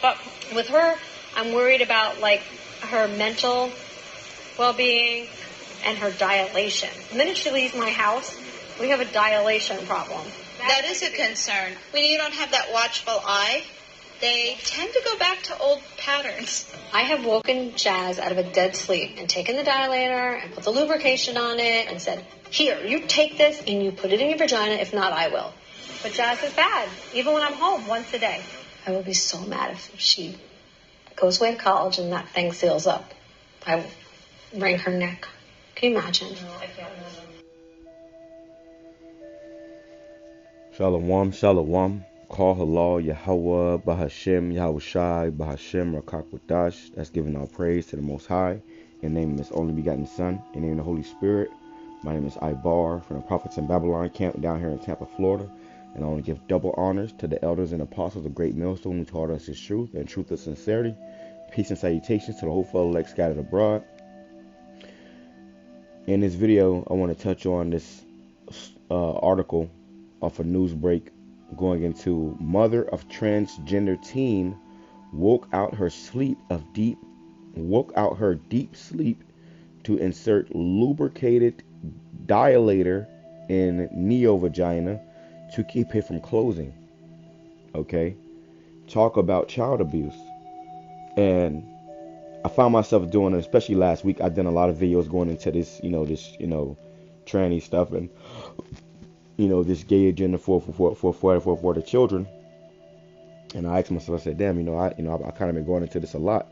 But with her, I'm worried about like her mental well-being and her dilation. The minute she leaves my house, we have a dilation problem. That is a concern. When you don't have that watchful eye, they tend to go back to old patterns. I have woken Jazz out of a dead sleep and taken the dilator and put the lubrication on it and said, here, you take this and you put it in your vagina. If not, I will. But Jazz is bad, even when I'm home once a day. I will be so mad if she goes away to college and that thing seals up. I will wring her neck. Can you imagine? No, I can't imagine. Shalom, shalom. Call halal, YAHAWAH, BAHASHAM, YAHAWASHI, BAHASHAM, QADASH. That's giving all praise to the Most High. In the name of His only begotten Son, in the name of the Holy Spirit. My name is Ibar from the Prophets in Babylon camp down here in Tampa, Florida. And I want to give double honors to the elders and apostles of Great Millstone who taught us His truth and truth of sincerity. Peace and salutations to the hopeful elect scattered abroad. In this video, I want to touch on this article off a news break going into mother of transgender teen woke out her deep sleep to insert lubricated dilator in neo-vagina to keep it from closing. Okay, talk about child abuse. And I found myself doing it, especially last week. I've done a lot of videos going into this, tranny stuff and, this gay agenda for the children. And I asked myself, I said, damn, I kind of been going into this a lot.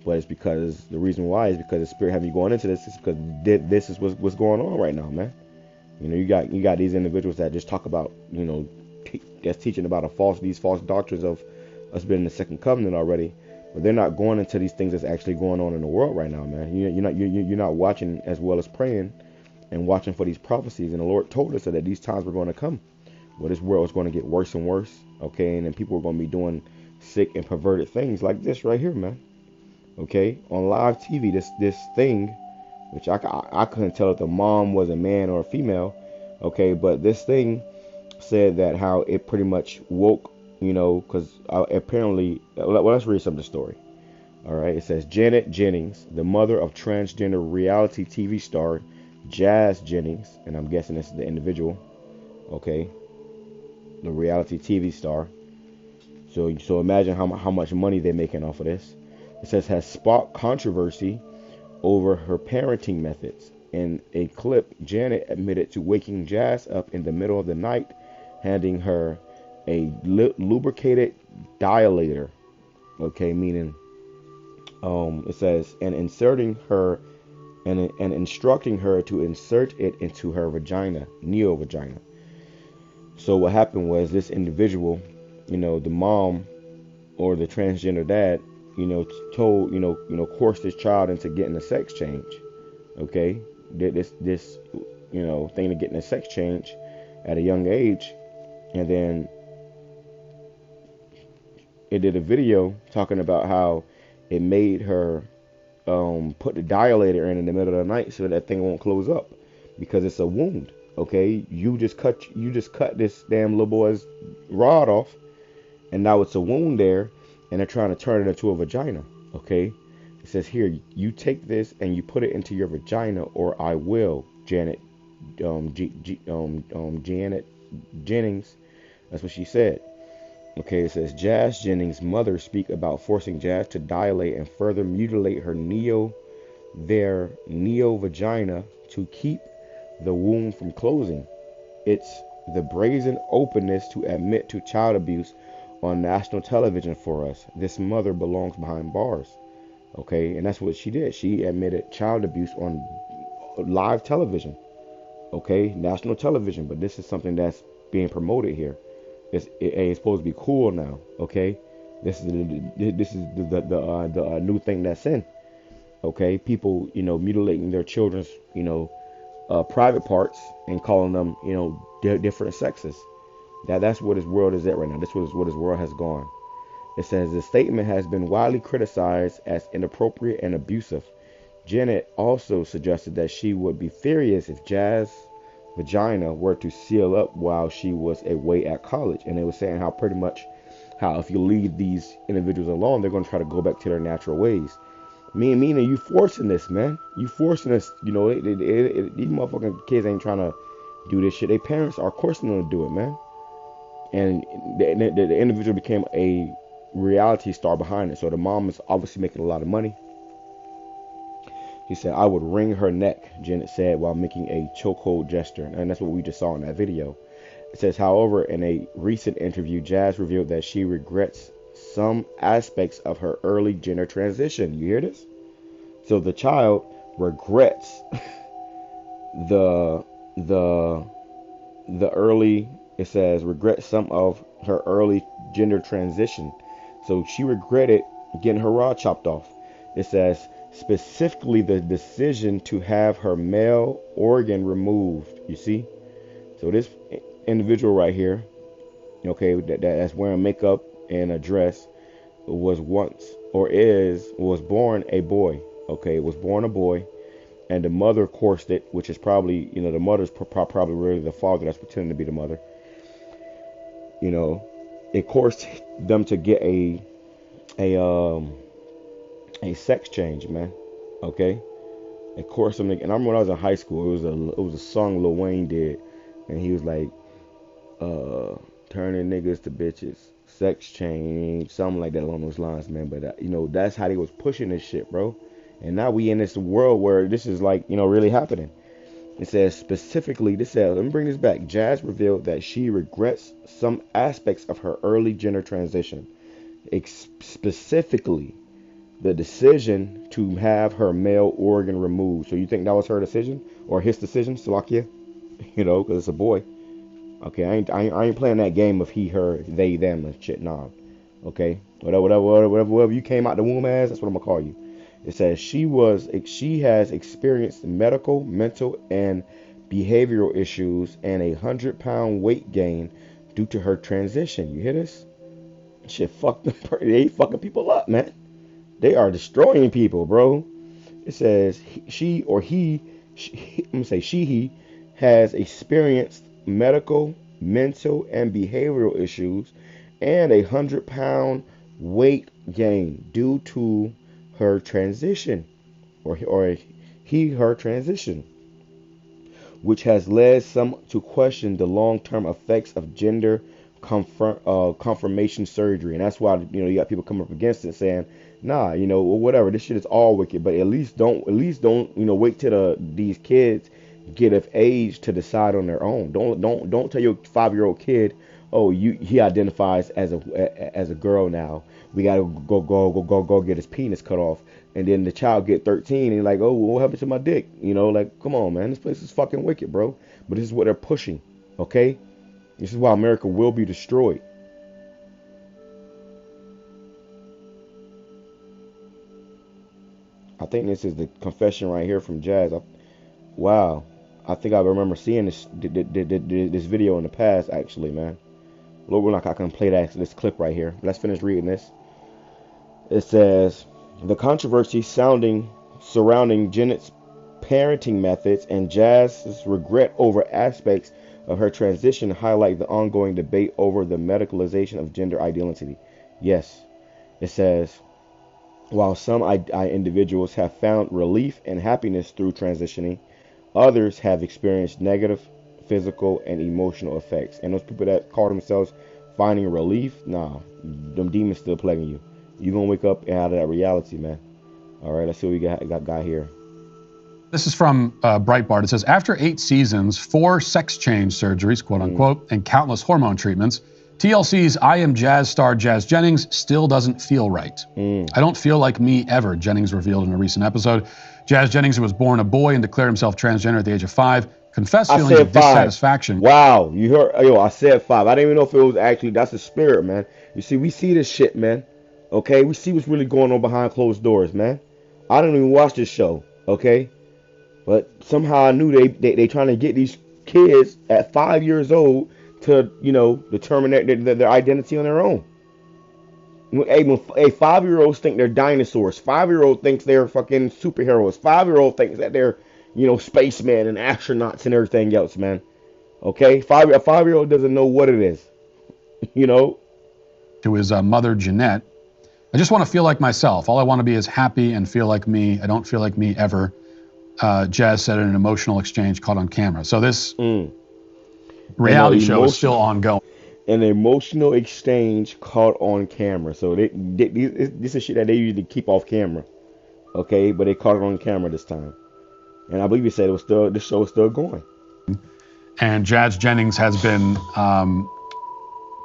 But it's because the reason why is because the Spirit had me going into this is because this is what's going on right now, man. You got these individuals that just talk about, that's teaching about these false doctrines of us being in the second covenant already. But they're not going into these things that's actually going on in the world right now, man. You're not watching as well as praying and watching for these prophecies. And the Lord told us that these times were going to come. Well, this world is going to get worse and worse, okay? And then people are going to be doing sick and perverted things like this right here, man. Okay? On live TV, this thing, which I couldn't tell if the mom was a man or a female, okay? But this thing said that how it pretty much woke, because apparently, well, let's read some of the story. All right, it says Janet Jennings, the mother of transgender reality TV star Jazz Jennings, and I'm guessing this is the individual, okay, the reality TV star. So imagine how much money they're making off of this. It says has sparked controversy over her parenting methods. In a clip, Janet admitted to waking Jazz up in the middle of the night, handing her a lubricated dilator, okay, meaning it says, and inserting her and instructing her to insert it into her vagina, neo-vagina. So what happened was this individual, the mom or the transgender dad, told, coerced this child into getting a sex change, okay, this thing to getting a sex change at a young age. And then it did a video talking about how it made her put the dilator in the middle of the night so that thing won't close up because it's a wound. Okay, you just cut this damn little boy's rod off, and now it's a wound there, and they're trying to turn it into a vagina. Okay, it says here, you take this and you put it into your vagina, or I will. Janet Jennings, that's what she said. Okay, it says Jazz Jennings' mother speak about forcing Jazz to dilate and further mutilate her neo-vagina to keep the wound from closing. It's the brazen openness to admit to child abuse on national television for us. This mother belongs behind bars. Okay, and that's what she did. She admitted child abuse on live television. Okay, national television, but this is something that's being promoted here. It's supposed to be cool now. Okay, this is the new thing that's in. Okay, people mutilating their children's private parts and calling them different sexes. That's where this world is at right now. This is where this world has gone. It says the statement has been widely criticized as inappropriate and abusive. Janet also suggested that she would be furious if Jazz vagina were to seal up while she was away at college, and they were saying how pretty much how if you leave these individuals alone, they're going to try to go back to their natural ways. Meaning you forcing this, man. You forcing this. You know, these motherfucking kids ain't trying to do this shit. Their parents are, of course, going to do it, man. And the individual became a reality star behind it. So the mom is obviously making a lot of money. He said, I would wring her neck, Janet said while making a chokehold gesture. And that's what we just saw in that video. It says, however, in a recent interview, Jazz revealed that she regrets some aspects of her early gender transition. You hear this? So the child regrets the early, it says, regrets some of her early gender transition. So she regretted getting her rod chopped off. It says, specifically the decision to have her male organ removed. You see? So this individual right here, okay, that's wearing makeup and a dress, was born a boy. Okay, it was born a boy, and the mother coursed it, which is probably, you know, the mother's probably really the father that's pretending to be the mother. You know, it coursed them to get a sex change, man. Okay, it coursed them. And I remember when I was in high school, it was a song Lil Wayne did, and he was like, turning niggas to bitches, sex change, something like that along those lines, man. But you know, that's how they was pushing this shit, bro. And now we in this world where this is like, you know, really happening. It says specifically, let me bring this back. Jazz revealed that she regrets some aspects of her early gender transition. Specifically, the decision to have her male organ removed. So you think that was her decision or his decision, Salakia? You know, because it's a boy. Okay, I ain't playing that game of he, her, they, them, and shit. Nah. Okay, whatever you came out the womb as, that's what I'm gonna call you. It says she has experienced medical, mental, and behavioral issues and a 100-pound weight gain due to her transition. You hear this? Shit, they fucking people up, man. They are destroying people, bro. It says he has experienced medical, mental, and behavioral issues and a 100-pound weight gain due to her transition, or her transition, which has led some to question the long-term effects of gender confirmation surgery. And that's why, you know, you got people coming up against it saying, nah, you know, whatever, this shit is all wicked, but at least don't, you know, wait till these kids get of age to decide on their own. Don't tell your 5-year-old kid, oh, he identifies as a girl now. We gotta go get his penis cut off, and then the child get 13 and like, oh, what happened to my dick? You know, like, come on, man, this place is fucking wicked, bro. But this is what they're pushing. Okay, this is why America will be destroyed. I think this is the confession right here from Jazz. Wow, I think I remember seeing this video in the past, actually, man. Lord, we're not gonna play this clip right here. Let's finish reading this. It says, the controversy surrounding Janet's parenting methods and Jazz's regret over aspects of her transition highlight the ongoing debate over the medicalization of gender identity. Yes, it says, while some individuals have found relief and happiness through transitioning, others have experienced negative physical and emotional effects. And those people that call themselves finding relief, nah, them demons still plaguing you. You're going to wake up out of that reality, man. All right, let's see what we got here. This is from Breitbart. It says, after 8 seasons, 4 sex change surgeries, quote unquote, and countless hormone treatments, TLC's I Am Jazz star Jazz Jennings still doesn't feel right. I don't feel like me ever, Jennings revealed in a recent episode. Jazz Jennings, who was born a boy and declared himself transgender at the age of 5, confessed feelings of dissatisfaction. Wow, you heard? Yo, I said 5. I didn't even know if it was actually, that's the spirit, man. You see, we see this shit, man. Okay, we see what's really going on behind closed doors, man. I don't even watch this show, okay? But somehow I knew they trying to get these kids at 5 years old to, you know, determine their identity on their own. Hey, 5-year-olds think they're dinosaurs. 5-year-old thinks they're fucking superheroes. 5-year-old thinks that they're, you know, spacemen and astronauts and everything else, man. Okay, a 5-year-old doesn't know what it is, you know. to his mother, Jeanette. I just want to feel like myself. All I want to be is happy and feel like me. I don't feel like me ever. Jazz said in an emotional exchange caught on camera. So this reality show is still ongoing. An emotional exchange caught on camera. So this is shit that they usually keep off camera. Okay, but they caught it on camera this time. And I believe he said the show is still going. And Jazz Jennings has been,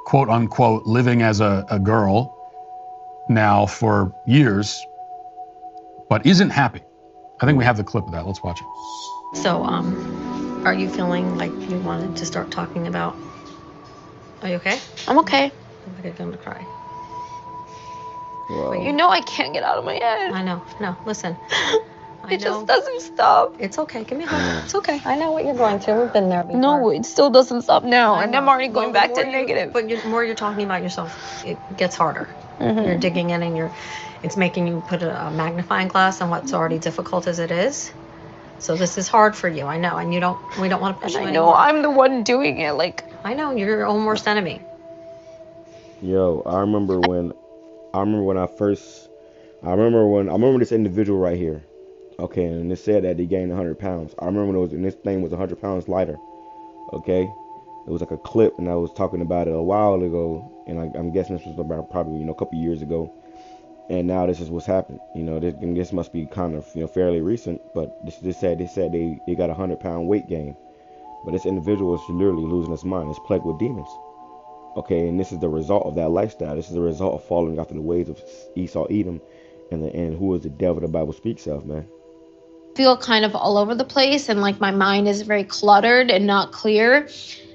quote unquote, living as a girl now for years, but isn't happy. I think we have the clip of that. Let's watch it. So, are you feeling like you wanted to start talking about? Are you okay? I'm okay. I'm like I'm gonna cry. Wow. You know I can't get out of my head. I know. No, listen. It just doesn't stop. It's okay. Give me a hug. It's okay. I know what you're going through. We've been there before. No, it still doesn't stop now, and I'm already going back to negative. But the more you're talking about yourself, it gets harder. You're digging in, and it's making you put a magnifying glass on what's already difficult as it is. So this is hard for you. I know, and we don't want to push you I know anymore. I'm the one doing it. Like, I know you're your own worst enemy. Yo, I remember when this individual right here. Okay, and it said that he gained 100 pounds. I remember when this thing was 100 pounds lighter. Okay, it was like a clip, and I was talking about it a while ago, and I'm guessing this was about probably a couple years ago. And now this is what's happened. This must be kind of fairly recent, but they said they got a 100-pound weight gain. But this individual is literally losing his mind. It's plagued with demons. Okay, and this is the result of that lifestyle. This is the result of following after the ways of Esau, Edom, and who is the devil the Bible speaks of, man. feel kind of all over the place, and like my mind is very cluttered and not clear.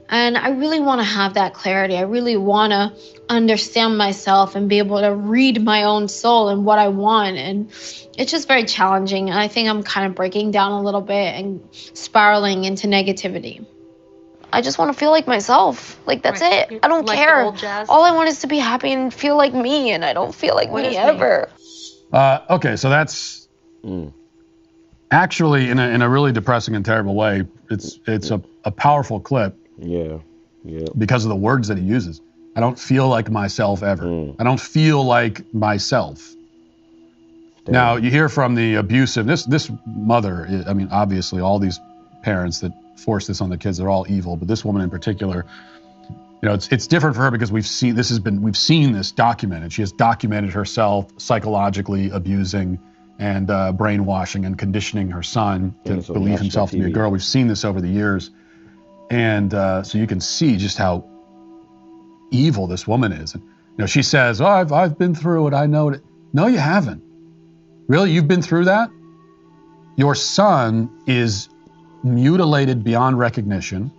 And I really want to have that clarity. I really want to understand myself and be able to read my own soul and what I want. And it's just very challenging. And I think I'm kind of breaking down a little bit and spiraling into negativity. I just want to feel like myself. Like, that's it. I don't care. All I want is to be happy and feel like me, and I don't feel like me ever. Okay, so that's actually in a really depressing and terrible way. It's a powerful clip. Yeah. Because of the words that he uses. I don't feel like myself ever. I don't feel like myself. Damn. Now, you hear from the abusive, this mother, I mean, obviously all these parents that force this on the kids, they're all evil, but this woman in particular, you know, it's different for her because we've seen this documented. She has documented herself psychologically abusing and brainwashing and conditioning her son to believe himself to be a girl. We've seen this over the years. And so you can see just how evil this woman is. And, you know, she says, "Oh, I've been through it. I know it." No, you haven't. Really, you've been through that? Your son is mutilated beyond recognition,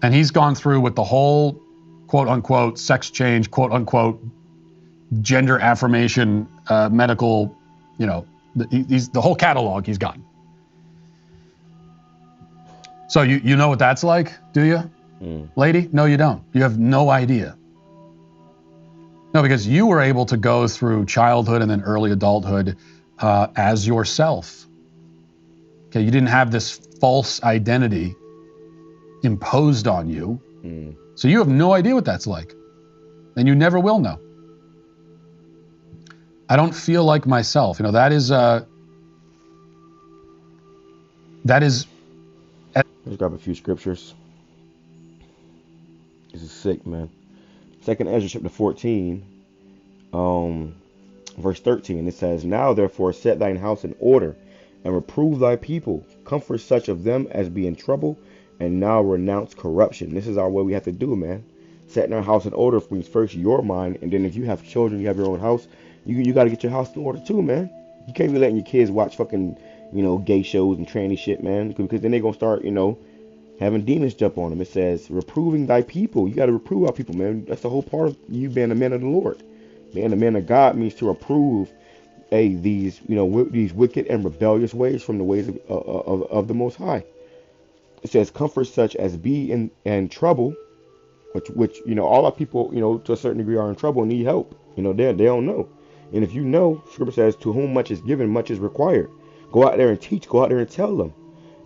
and he's gone through with the whole quote-unquote sex change, quote-unquote gender affirmation, medical, you know, the whole catalog he's gotten. So you know what that's like, do you, lady? No, you don't. You have no idea. No, because you were able to go through childhood and then early adulthood as yourself. Okay, you didn't have this false identity imposed on you. So you have no idea what that's like. And you never will know. I don't feel like myself. You know, that is Let's grab a few scriptures. This is sick, man. 2nd Ezra chapter 14, verse 13. It says, "Now therefore set thine house in order, and reprove thy people. Comfort such of them as be in trouble, and now renounce corruption." This is what we have to do, man. Setting our house in order means first your mind, and then if you have children, you have your own house, you got to get your house in order too, man. You can't be letting your kids watch fucking, you know, gay shows and tranny shit, man, because then they're going to start, you know, having demons jump on them. It says, reproving thy people. You got to reprove our people, man. That's the whole part of you being a man of the Lord. Being a man of God means to reprove these, you know, these wicked and rebellious ways from the ways of the Most High. It says, comfort such as be in trouble, which, you know, all our people, you know, to a certain degree are in trouble and need help. You know, they don't know. And if you know, Scripture says, to whom much is given, much is required. Go out there and teach. Go out there and tell them.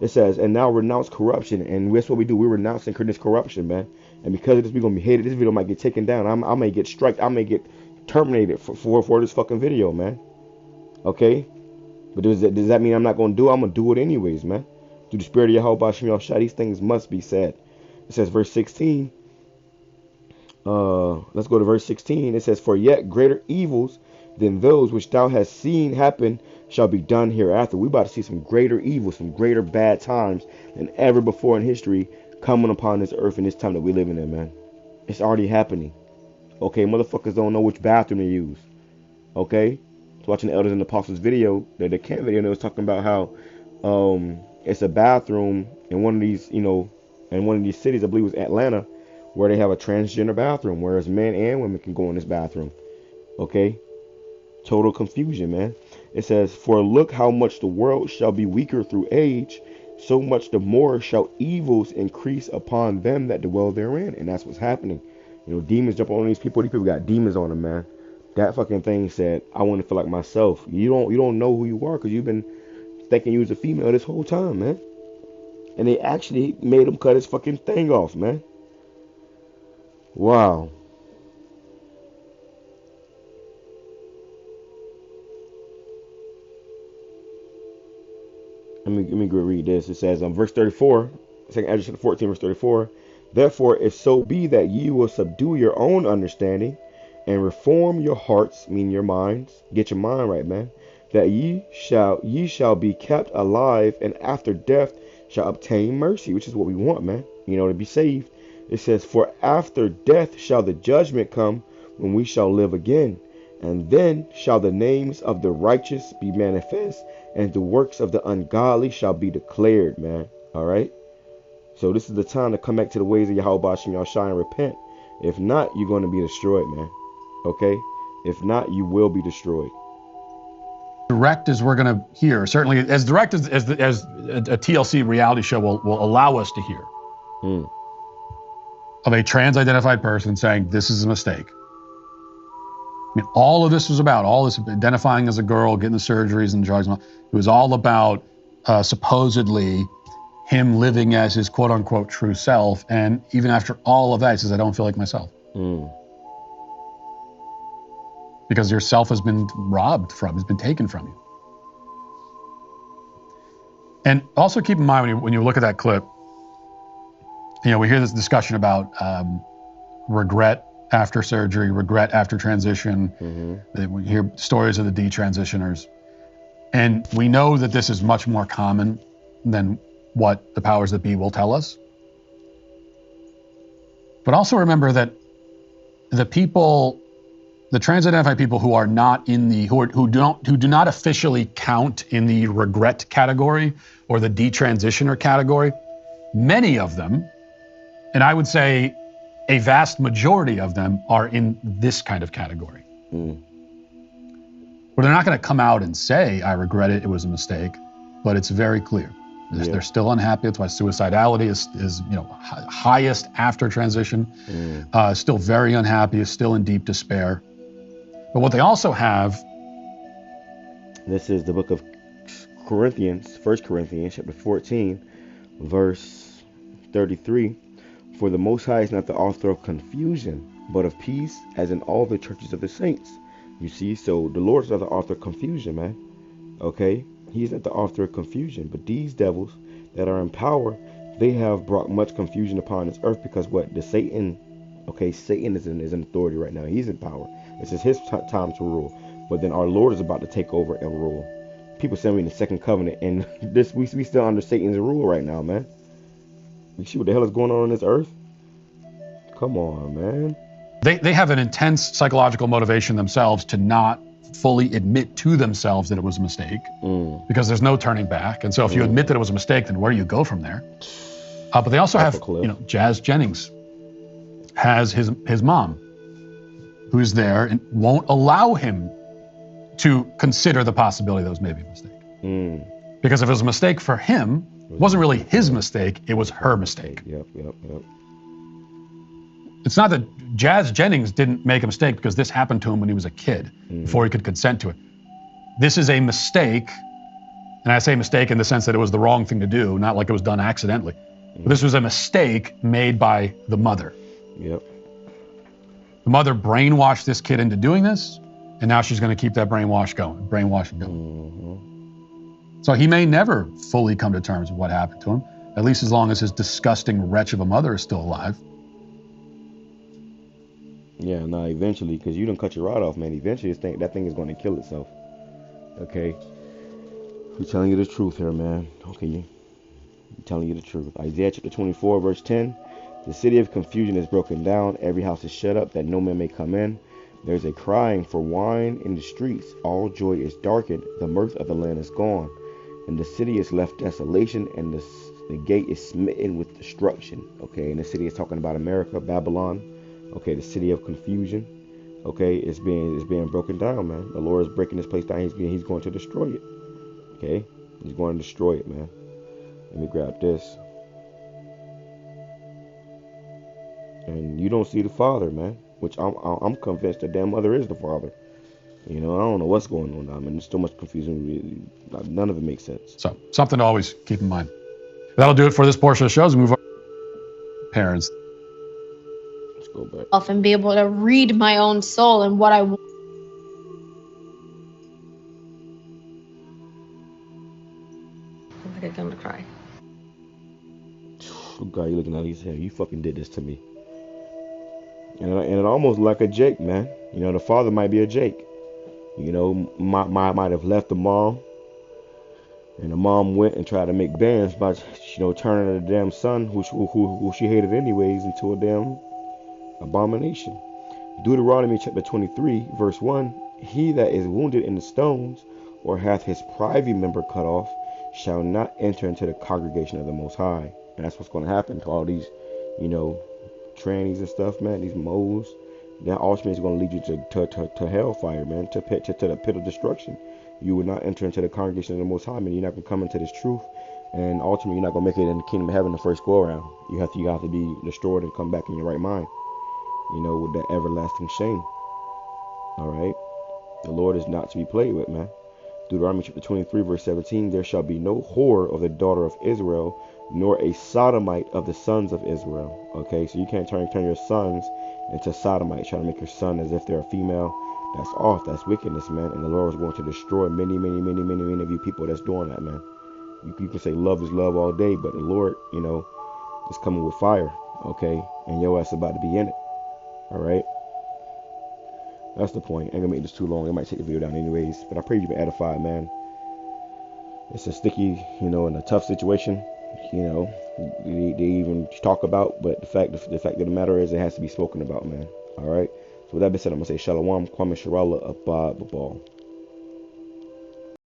It says, and now renounce corruption. And that's what we do. We're renouncing this corruption, man. And because of this, we're gonna be hated. This video might get taken down. I may get striked. I may get terminated for this fucking video, man. Okay? But does that mean I'm not gonna do it? I'm gonna do it anyways, man. Through the spirit of YAHAWASHI, these things must be said. It says, verse 16. Let's go to verse 16. It says, for yet greater evils than those which thou hast seen happen shall be done hereafter. We about to see some greater evils, some greater bad times than ever before in history coming upon this earth in this time that we're living in, man. It's already happening. Okay, motherfuckers don't know which bathroom to use. Okay? I was watching the Elders and Apostles video, the camp video, and they was talking about how it's a bathroom in one of these, in one of these cities, I believe it was Atlanta, where they have a transgender bathroom, whereas men and women can go in this bathroom. Okay? Total confusion, man. It says, for look how much the world shall be weaker through age, so much the more shall evils increase upon them that dwell therein. And that's what's happening. Demons jump on these people. These people got demons on them, man. That fucking thing said, I want to feel like myself. You don't know who you are because you've been thinking you was a female this whole time, man. And they actually made him cut his fucking thing off, man. Wow. Let me go read this. It says verse 34, 2 Ezra 14, verse 34. Therefore, if so be that ye will subdue your own understanding and reform your hearts, meaning your minds, get your mind right, man, that ye shall be kept alive, and after death shall obtain mercy, which is what we want, man. To be saved. It says, for after death shall the judgment come, when we shall live again. And then shall the names of the righteous be manifest, and the works of the ungodly shall be declared, man. All right. So this is the time to come back to the ways of YAHAWASHI and repent. If not, you're going to be destroyed, man. Okay. If not, you will be destroyed. Direct as we're going to hear, certainly as direct as a TLC reality show will allow us to hear, of a trans-identified person saying this is a mistake. I mean, all of this was about, all this identifying as a girl, getting the surgeries and drugs, it was all about supposedly him living as his quote-unquote true self. And even after all of that, he says, I don't feel like myself. Because your self has been robbed from, has been taken from you. And also keep in mind when you look at that clip, we hear this discussion about regret after surgery, regret after transition. We hear stories of the detransitioners. And we know that this is much more common than what the powers that be will tell us. But also remember that the people, the trans-identified people who are not in the, who do not officially count in the regret category or the detransitioner category, many of them, and I would say a vast majority of them, are in this kind of category. Where they're not going to come out and say, I regret it, it was a mistake, but it's very clear. They're still unhappy. That's why suicidality is highest after transition. Still very unhappy, is still in deep despair. But what they also have, this is the book of Corinthians, 1 Corinthians chapter 14, verse 33. For the Most High is not the author of confusion, but of peace, as in all the churches of the saints. You see, so the Lord is not the author of confusion, man. Okay? He's not the author of confusion. But these devils that are in power, they have brought much confusion upon this earth because what? Satan is in authority right now. He's in power. This is his time to rule. But then our Lord is about to take over and rule. People say we're in the second covenant, and we still under Satan's rule right now, man. You see what the hell is going on this earth? Come on, man. They have an intense psychological motivation themselves to not fully admit to themselves that it was a mistake, because there's no turning back. And so if you admit that it was a mistake, then where do you go from there? But they also have, Jazz Jennings has his mom, who's there and won't allow him to consider the possibility that it was maybe a mistake. Because if it was a mistake for him, it wasn't really his mistake, it was her mistake. Yep. It's not that Jazz Jennings didn't make a mistake because this happened to him when he was a kid, before he could consent to it. This is a mistake, and I say mistake in the sense that it was the wrong thing to do, not like it was done accidentally. But this was a mistake made by the mother. Yep. The mother brainwashed this kid into doing this, and now she's going to keep that brainwashing going. So he may never fully come to terms with what happened to him, at least as long as his disgusting wretch of a mother is still alive. Yeah, no, eventually, because you don't cut your rod off, man. Eventually, that thing is going to kill itself. Okay? We're telling you the truth here, man. Okay, I'm telling you the truth. Isaiah chapter 24, verse 10. The city of confusion is broken down. Every house is shut up, that no man may come in. There's a crying for wine in the streets. All joy is darkened. The mirth of the land is gone. And the city is left desolation, and the gate is smitten with destruction. Okay, and the city is talking about America, Babylon. Okay, the city of confusion. Okay, it's being broken down, man. The Lord is breaking this place down. He's going to destroy it. Okay, he's going to destroy it, man. Let me grab this. And you don't see the Father, man. Which I'm convinced the damn mother is the Father. You know, I don't know what's going on now, man. There's so much confusion. None of it makes sense. So, something to always keep in mind. That'll do it for this portion of the show. Let's move on. Parents. Let's go back. And be able to read my own soul and what I want. I'm gonna cry. Oh God, you're looking at his hair. You fucking did this to me. And it almost like a Jake, man. You know, the father might be a Jake. You know, might have left the mom, and the mom went and tried to make bands by, you know, turning the damn son, who she hated anyways, into a damn abomination. Deuteronomy chapter 23, verse 1. He that is wounded in the stones, or hath his privy member cut off, shall not enter into the congregation of the Most High. And that's what's going to happen to all these, you know, trannies and stuff, man. These moles. That ultimately is going to lead you to hellfire, man, to the pit of destruction. You will not enter into the congregation of the Most High, man. You're not going to come into this truth, and ultimately you're not going to make it in the kingdom of heaven the first go around. You have to be destroyed and come back in your right mind, you know, with that everlasting shame. All right, the Lord is not to be played with, man. Deuteronomy chapter 23, verse 17. There shall be no whore of the daughter of Israel, nor a sodomite of the sons of Israel. Okay, so you can't turn your sons into sodomites, trying to make your son as if they're a female. That's off. That's wickedness, man. And the Lord is going to destroy many of you people that's doing that, man. You can say love is love all day, but the Lord, you know, is coming with fire. Okay, and your ass about to be in it. All right. That's the point. I ain't gonna make this too long. It might take the video down anyways. But I pray you've been edified, man. It's a sticky, you know, and a tough situation. You know, they even talk about, but the fact of the matter is, it has to be spoken about, man. All right. So with that being said, I'm gonna say Shalom, Kwame Sharala, Abba, Babal.